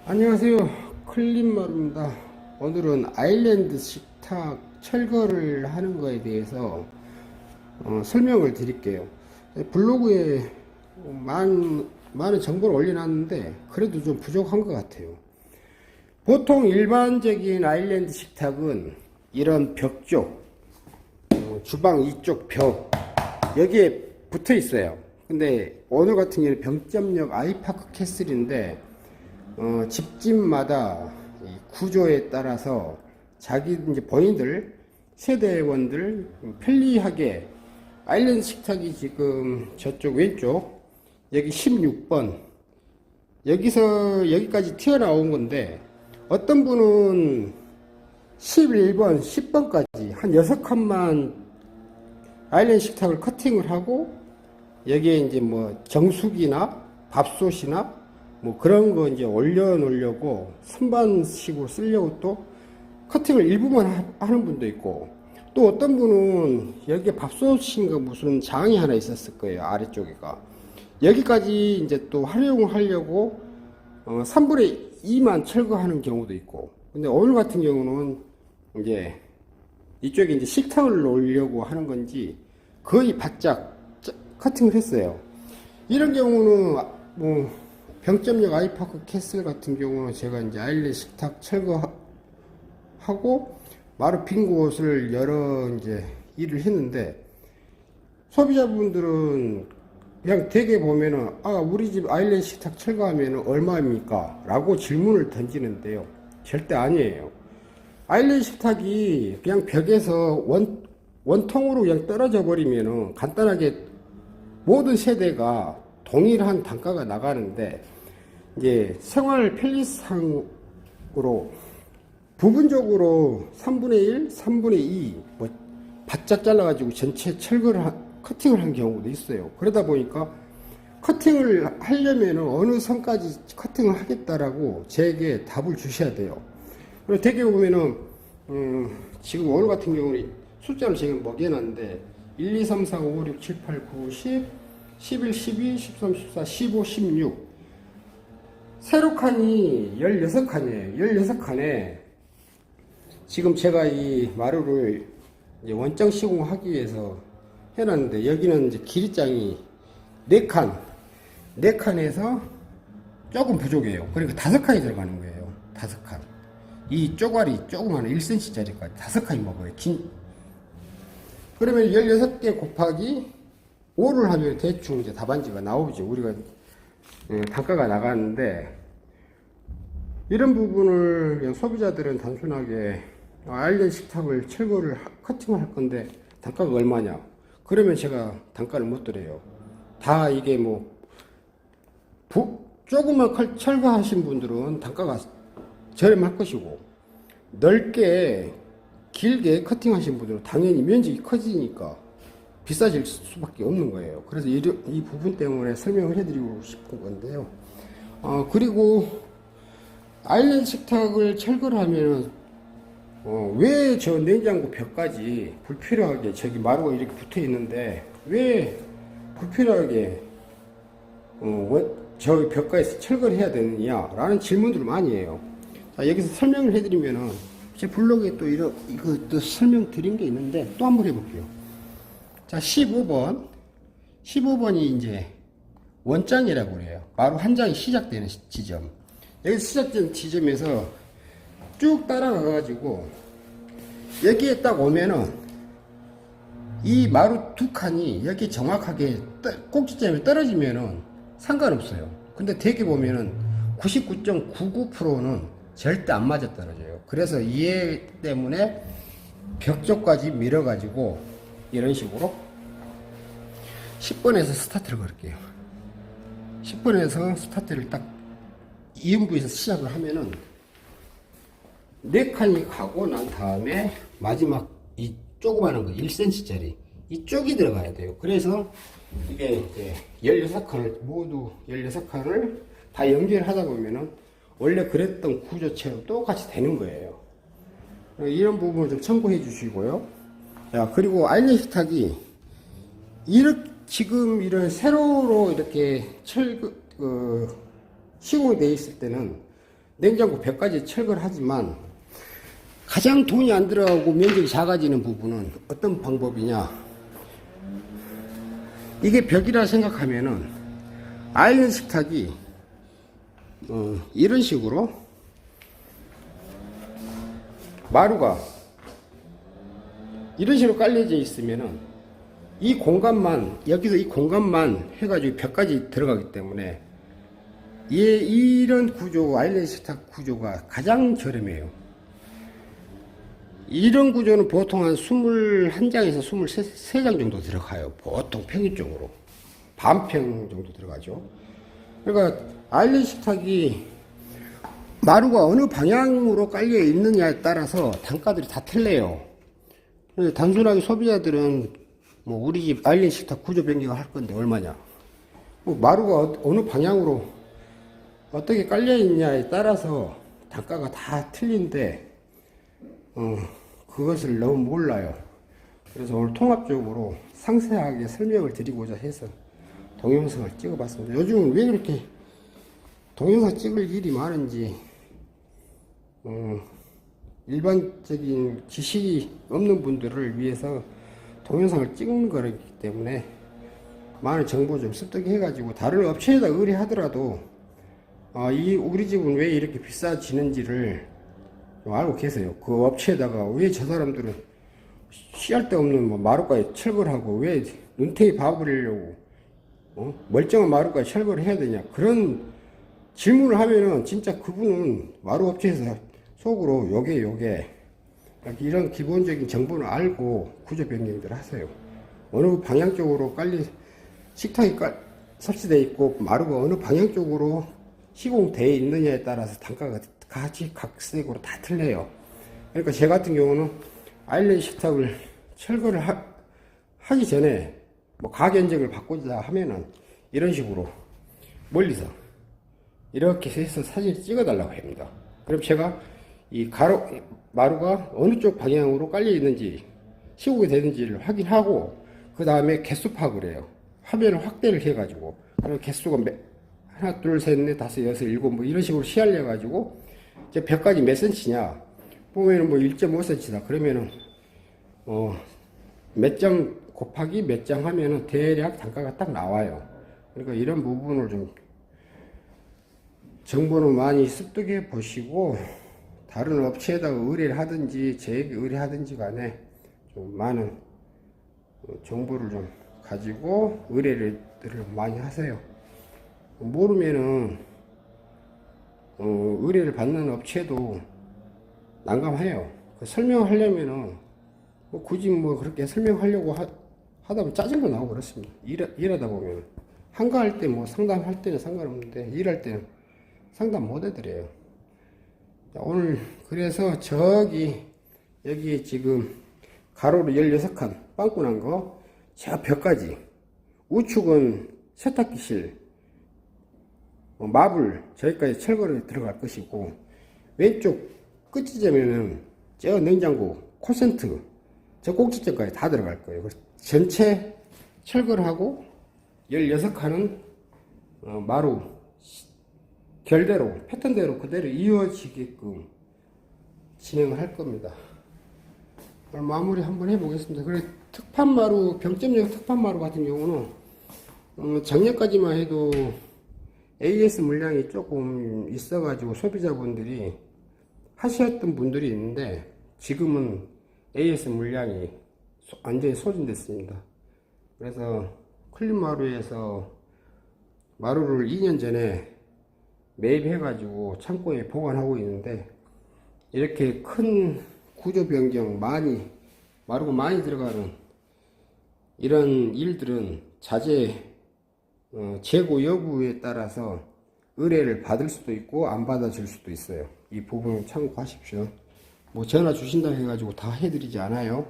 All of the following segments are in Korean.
안녕하세요. 클린마루입니다. 오늘은 아일랜드 식탁 철거를 하는 거에 대해서 설명을 드릴게요. 블로그에 많은 정보를 올려놨는데 그래도 좀 부족한 것 같아요. 보통 일반적인 아일랜드 식탁은 이런 벽 쪽, 주방 이쪽 벽 여기에 붙어 있어요. 근데 오늘 같은 경우는 병점역 아이파크 캐슬인데 집집마다 구조에 따라서 자기 이제 본인들 세대원들 편리하게 아일랜드 식탁이 지금 저쪽 왼쪽 여기 16번 여기서 여기까지 튀어나온 건데 어떤 분은 11번 10번까지 한 6칸만 아일랜드 식탁을 커팅을 하고 여기에 이제 뭐 정수기나 밥솥이나 뭐 그런 거 이제 올려놓으려고 선반식으로 쓰려고 또 커팅을 일부만 하는 분도 있고, 또 어떤 분은 여기에 밥솥인가 무슨 장이 하나 있었을 거예요. 아래쪽에가 여기까지 이제 또 활용을 하려고 3분의 2만 철거하는 경우도 있고. 근데 오늘 같은 경우는 이제 이쪽에 이제 식탁을 놓으려고 하는 건지 거의 바짝 커팅을 했어요. 이런 경우는 뭐 병점역 아이파크 캐슬 같은 경우는 제가 이제 아일랜드 식탁 철거하고 마루 빈 곳을 여러 이제 일을 했는데, 소비자분들은 그냥 대개 보면은 우리 집 아일랜드 식탁 철거하면 얼마입니까? 라고 질문을 던지는데요. 절대 아니에요. 아일랜드 식탁이 그냥 벽에서 원통으로 그냥 떨어져 버리면은 간단하게 모든 세대가 동일한 단가가 나가는데, 이제 생활 편리상으로 부분적으로 3분의 1, 3분의 2 뭐 바짝 잘라가지고 전체 철거를 커팅을 한 경우도 있어요. 그러다 보니까 커팅을 하려면 어느 선까지 커팅을 하겠다라고 제게 답을 주셔야 돼요. 그리고 대개 보면은 지금 오늘 같은 경우는 숫자를 지금 먹여놨는데 1, 2, 3, 4, 5, 6, 7, 8, 9, 10, 11, 12, 13, 14, 15, 16 세로 칸이 16칸이에요. 16칸에 지금 제가 이 마루를 이제 원장 시공하기 위해서 해놨는데, 여기는 이제 길이장이 4칸에서 조금 부족해요. 그러니까 5칸이 들어가는 거예요. 5칸. 이 쪼가리 조그마한 1cm 짜리까지 5칸이 먹어요. 그러면 16개 곱하기 5를 하면 대충 이제 답안지가 나오죠. 우리가 단가가 나가는데, 이런 부분을 그냥 소비자들은 단순하게 아일랜드 식탁을 철거를 커팅을 할 건데 단가가 얼마냐? 그러면 제가 단가를 못 드려요. 다 이게 뭐 조금만 철거하신 분들은 단가가 저렴할 것이고, 넓게 길게 커팅하신 분들은 당연히 면적이 커지니까 비싸질 수밖에 없는 거예요. 그래서 이 부분 때문에 설명을 해드리고 싶은 건데요. 그리고 아일랜드 식탁을 철거를 하면 왜 저 냉장고 벽까지 불필요하게 저기 마루가 이렇게 붙어 있는데 왜 불필요하게 저 벽까지 철거를 해야 되느냐 라는 질문들을 많이 해요. 자, 여기서 설명을 해드리면은 제 블로그에 또 이거 또 설명드린 게 있는데 또 한번 해볼게요. 자, 15번이 이제 원장이라고 그래요. 마루 한 장이 시작되는 지점. 여기 시작된 지점에서 쭉 따라가가지고 여기에 딱 오면은 이 마루 두 칸이 여기 정확하게 꼭지점에 떨어지면은 상관없어요. 근데 대개 보면은 99.99%는 절대 안 맞아 떨어져요. 그래서 이해 때문에 벽 쪽까지 밀어가지고 이런 식으로 10번에서 스타트를 걸게요. 10번에서 스타트를 딱 이음부에서 시작을 하면은 4칸이 가고 난 다음에 마지막 이 조그마한 거 1cm 짜리 이쪽이 들어가야 돼요. 그래서 이게 이제 16칸을 모두 16칸을 다 연결하다 보면은 원래 그랬던 구조체로 똑같이 되는 거예요. 이런 부분을 좀 참고해 주시고요. 자, 그리고 아일랜드 식탁이 지금 이런 세로로 이렇게 시공이 되어 있을 때는 냉장고 벽까지 철거를 하지만 가장 돈이 안 들어가고 면적이 작아지는 부분은 어떤 방법이냐, 이게 벽이라 생각하면은 아일랜드 식탁이 이런 식으로 마루가 이런 식으로 깔려져 있으면은 이 공간만, 여기서 이 공간만 해가지고 벽까지 들어가기 때문에 이런 구조, 아일랜드 식탁 구조가 가장 저렴해요. 이런 구조는 보통 한 21장에서 23장 정도 들어가요. 보통 평균적으로. 반평 정도 들어가죠. 그러니까 아일랜드 식탁이 마루가 어느 방향으로 깔려 있느냐에 따라서 단가들이 다 틀려요. 단순하게 소비자들은 뭐 우리 집 아일랜드 식탁 구조 변경을 할 건데 얼마냐, 뭐 마루가 어느 방향으로 어떻게 깔려 있냐에 따라서 단가가 다 틀린데 그것을 너무 몰라요. 그래서 오늘 통합적으로 상세하게 설명을 드리고자 해서 동영상을 찍어 봤습니다. 요즘은 왜 그렇게 동영상 찍을 일이 많은지 일반적인 지식이 없는 분들을 위해서 동영상을 찍는 거기 때문에 많은 정보 좀 습득해 가지고 다른 업체에다 의뢰하더라도 우리 집은 왜 이렇게 비싸지는지를 알고 계세요. 그 업체에다가 왜 저 사람들은 씨알 데 없는 뭐 마루까지 철거를 하고 왜 눈탱이 봐버리려고 멀쩡한 마루까지 철거를 해야 되냐, 그런 질문을 하면은 진짜 그분은 마루 업체에서 속으로 요게 이런 기본적인 정보는 알고 구조 변경들 하세요. 어느 방향 쪽으로 식탁이 설치되어 있고 마루가 어느 방향 쪽으로 시공되어 있느냐에 따라서 단가가 같이 각색으로 다 틀려요. 그러니까 제 같은 경우는 아일랜드 식탁을 철거를 하기 전에 뭐 가견적을 바꾸자 하면은 이런 식으로 멀리서 이렇게 해서 사진을 찍어 달라고 합니다. 그럼 제가 이 마루가 어느 쪽 방향으로 깔려 있는지 시공이 되는지를 확인하고 그 다음에 개수 파악을 해요. 화면을 확대를 해가지고 그리고 개수가 하나 둘 셋 넷 다섯 여섯 일곱 뭐 이런 식으로 시알려 가지고 이제 벽까지 몇 센치냐 보면은 뭐 1.5cm다 그러면은 몇 장 곱하기 몇 장 하면은 대략 단가가 딱 나와요. 그러니까 이런 부분을 좀 정보는 많이 습득해 보시고 다른 업체에다가 의뢰를 하든지 저에게 의뢰하든지 간에 좀 많은 정보를 좀 가지고 의뢰를 많이 하세요. 모르면은 의뢰를 받는 업체도 난감해요. 설명하려면은 뭐 굳이 뭐 그렇게 설명하려고 하다 보면 짜증도 나고 그렇습니다. 일하다 보면 한가할 때 뭐 상담할 때는 상관없는데 일할 때는 상담 못 해드려요. 오늘 그래서 여기 지금 가로로 16칸 빵꾸 난 거 저 벽까지 우측은 세탁기실 마블 저기까지 철거를 들어갈 것이고 왼쪽 끝지점에는 저 냉장고 콘센트 저 꼭지점까지 다 들어갈 거예요. 전체 철거를 하고 16칸은 마루 결대로 패턴대로 그대로 이어지게끔 진행을 할 겁니다. 오늘 마무리 한번 해보겠습니다. 그래 특판마루 병점적 특판마루 같은 경우는 작년까지만 해도 AS 물량이 조금 있어가지고 소비자분들이 하셨던 분들이 있는데 지금은 AS 물량이 완전히 소진됐습니다. 그래서 클린마루에서 마루를 2년 전에 매입해가지고 창고에 보관하고 있는데 이렇게 큰 구조 변경 마루가 많이 들어가는 이런 일들은 재고 여부에 따라서 의뢰를 받을 수도 있고 안 받아줄 수도 있어요. 이 부분을 참고하십시오. 뭐 전화 주신다 해가지고 다 해드리지 않아요.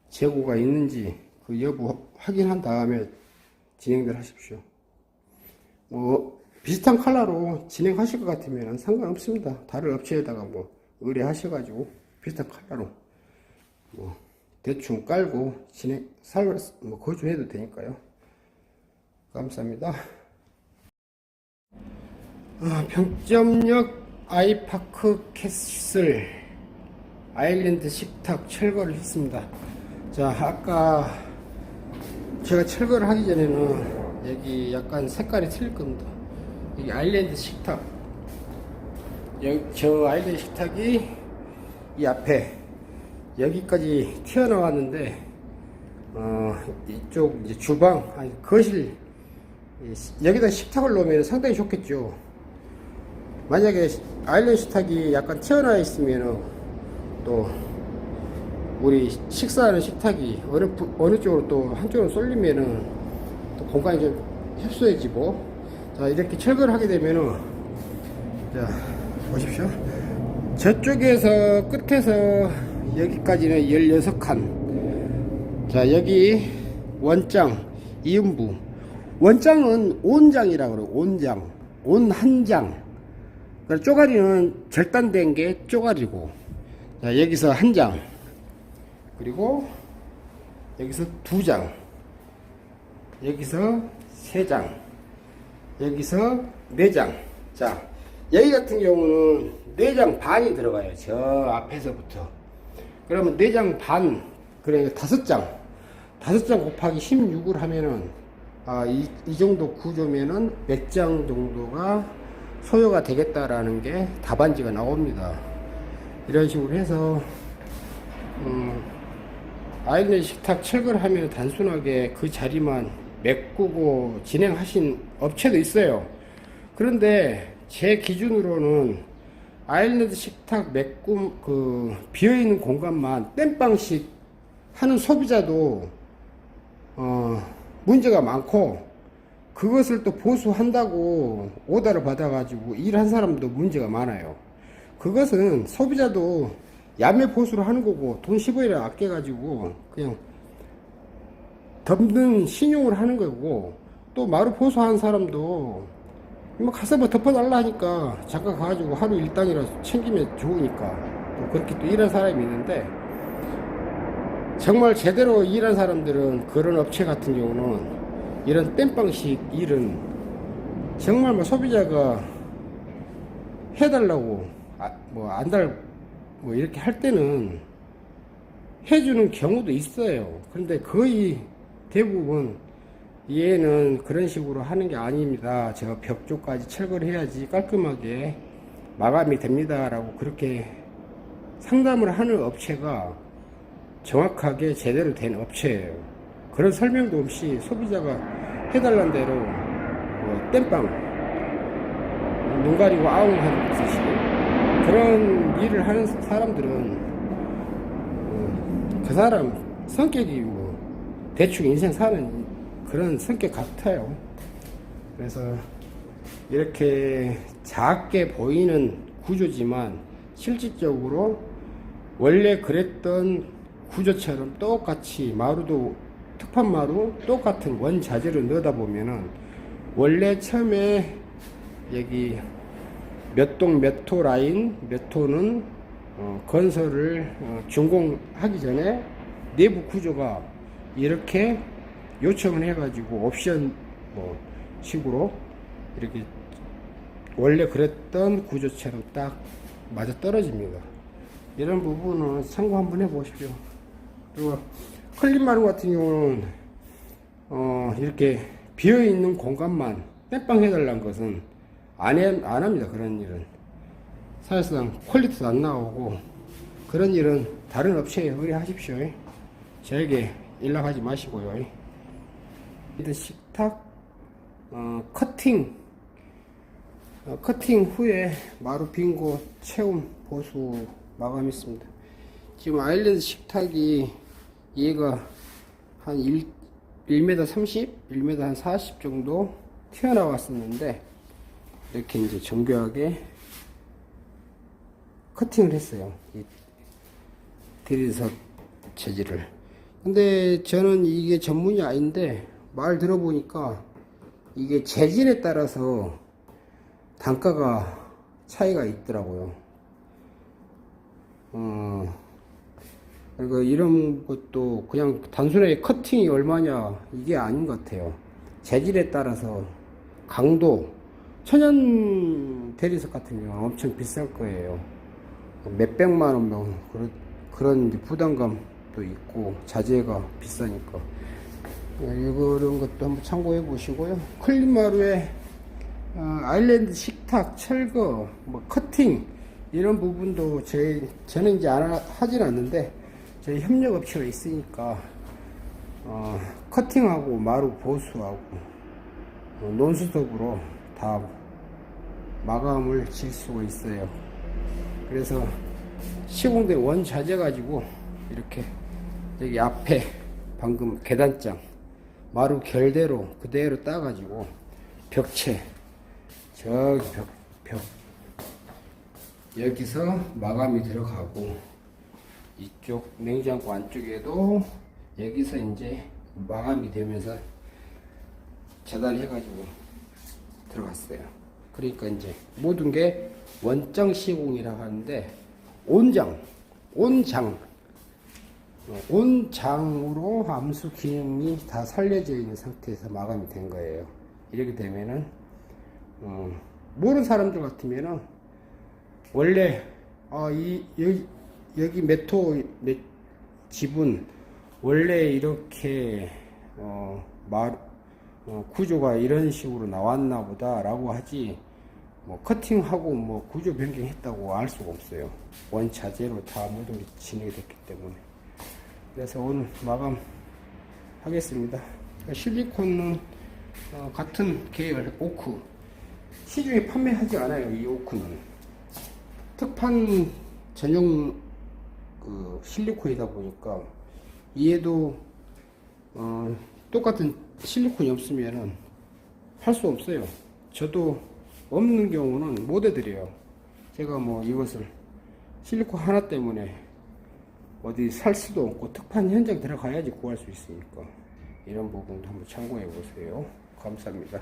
재고가 있는지 그 여부 확인한 다음에 진행들 하십시오. 뭐 비슷한 컬러로 진행하실 것 같으면 상관없습니다. 다른 업체에다가 뭐 의뢰하셔가지고 비슷한 컬러로 뭐 대충 깔고 거주해도 되니까요. 감사합니다. 병점역 아이파크 캐슬 아일랜드 식탁 철거를 했습니다. 자, 아까 제가 철거를 하기 전에는 여기 약간 색깔이 틀릴 겁니다. 여기 아일랜드 식탁, 저 아일랜드 식탁이 이 앞에 여기까지 튀어나왔는데, 이쪽 이제 주방, 아니 거실, 여기다 식탁을 놓으면 상당히 좋겠죠. 만약에 아일랜드 식탁이 약간 튀어나와 있으면 또 우리 식사하는 식탁이 어느 쪽으로 또 한쪽으로 쏠리면은 또 공간이 좀 협소해지고, 자, 이렇게 철거를 하게 되면은, 자, 보십시오. 저쪽에서 끝에서 여기까지는 16칸. 자, 여기 원장, 이음부. 원장은 온장이라고 그래요. 온장. 온 한 장. 쪼가리는 절단된 게 쪼가리고. 자, 여기서 한 장. 그리고 여기서 두 장. 여기서 세 장. 여기서 네 장. 자, 여기 같은 경우는 4장 반이 들어가요. 저 앞에서부터. 그러면 4장 반, 그러니까 5장. 5장 곱하기 16을 하면은, 이 정도 구조면은 몇 장 정도가 소요가 되겠다라는 게 답안지가 나옵니다. 이런 식으로 해서, 아일랜드 식탁 철거를 하면 단순하게 그 자리만 메꾸고 진행하신 업체도 있어요. 그런데 제 기준으로는 아일랜드 식탁 메꿈 비어있는 공간만 땜빵식 하는 소비자도 문제가 많고, 그것을 또 보수한다고 오더를 받아가지고 일한 사람도 문제가 많아요. 그것은 소비자도 야매 보수를 하는 거고, 돈 15일에 아껴가지고 그냥 덮는 신용을 하는 거고, 또 마루 보수하는 사람도 뭐 가서 뭐 덮어달라 하니까 잠깐 가가지고 하루 일당이라도 챙기면 좋으니까 또 그렇게 또 일하는 사람이 있는데, 정말 제대로 일한 사람들은, 그런 업체 같은 경우는 이런 땜빵식 일은 정말 뭐 소비자가 해달라고 뭐 이렇게 할 때는 해주는 경우도 있어요. 그런데 거의 대부분 얘는 그런 식으로 하는 게 아닙니다. 제가 벽 쪽까지 철거를 해야지 깔끔하게 마감이 됩니다 라고 그렇게 상담을 하는 업체가 정확하게 제대로 된 업체예요. 그런 설명도 없이 소비자가 해달라는 대로 땜빵, 눈 가리고 아웅 하는 듯이 그런 일을 하는 사람들은 그 사람 성격이 뭐 대충 인생 사는 그런 성격 같아요. 그래서 이렇게 작게 보이는 구조지만 실질적으로 원래 그랬던 구조처럼 똑같이 마루도 특판마루 똑같은 원자재를 넣다 보면은 원래 처음에 여기 몇 동 몇 호 라인 몇 호는 건설을 준공하기 전에 내부 구조가 이렇게 요청을 해가지고 옵션 뭐 식으로 이렇게 원래 그랬던 구조처럼 딱 맞아 떨어집니다. 이런 부분은 참고 한번 해보십시오. 그리고 클린마루 같은 경우는 이렇게 비어있는 공간만 땜빵 해달라는 것은 안 합니다. 그런 일은 사실상 퀄리티도 안 나오고, 그런 일은 다른 업체에 의뢰하십시오. 저에게 연락하지 마시고요. 식탁 커팅 후에 마루 빈 곳 채움 보수 마감했습니다. 지금 아일랜드 식탁이 얘가 한 1m 30, 1m 한 40 정도 튀어나왔었는데, 이렇게 이제 정교하게 커팅을 했어요. 이 대리석 재질을. 근데 저는 이게 전문이 아닌데, 말 들어보니까 이게 재질에 따라서 단가가 차이가 있더라고요. 그리고 이런 것도 그냥 단순하게 커팅이 얼마냐 이게 아닌 것 같아요. 재질에 따라서 강도, 천연 대리석 같은 경우는 엄청 비쌀 거예요. 몇백만 원, 뭐 그런 이제 부담감도 있고 자재가 비싸니까 이런 것도 한번 참고해 보시고요. 클린마루에 아일랜드 식탁, 철거, 뭐 커팅 이런 부분도 저는 이제 하진 않는데 저희 협력업체가 있으니까 커팅하고 마루 보수하고 논수톱으로 다 마감을 질 수가 있어요. 그래서 시공된 원자재 가지고 이렇게 여기 앞에 방금 계단장 마루 결대로 그대로 따가지고 벽체 저기 벽 여기서 마감이 들어가고 이쪽 냉장고 안쪽에도 여기서 이제 마감이 되면서 재단해가지고 들어갔어요. 그러니까 이제 모든 게 원장 시공이라고 하는데 온장으로 암수 기능이 다 살려져 있는 상태에서 마감이 된 거예요. 이렇게 되면은 모르는 사람들 같으면은 원래 여기 집은 원래 이렇게 구조가 이런 식으로 나왔나 보다 라고 하지 뭐 커팅하고 뭐 구조 변경했다고 알 수가 없어요. 원자재로 다 모든 게 진행이 됐기 때문에. 그래서 오늘 마감 하겠습니다. 실리콘은 같은 계열 오크 시중에 판매하지 않아요. 이 오크는 특판 전용 실리콘이다 보니까 얘도 똑같은 실리콘이 없으면은 할 수 없어요. 저도 없는 경우는 못 해드려요. 제가 뭐 이것을 실리콘 하나 때문에 어디 살 수도 없고 특판 현장 들어가야지 구할 수 있으니까 이런 부분도 한번 참고해 보세요. 감사합니다.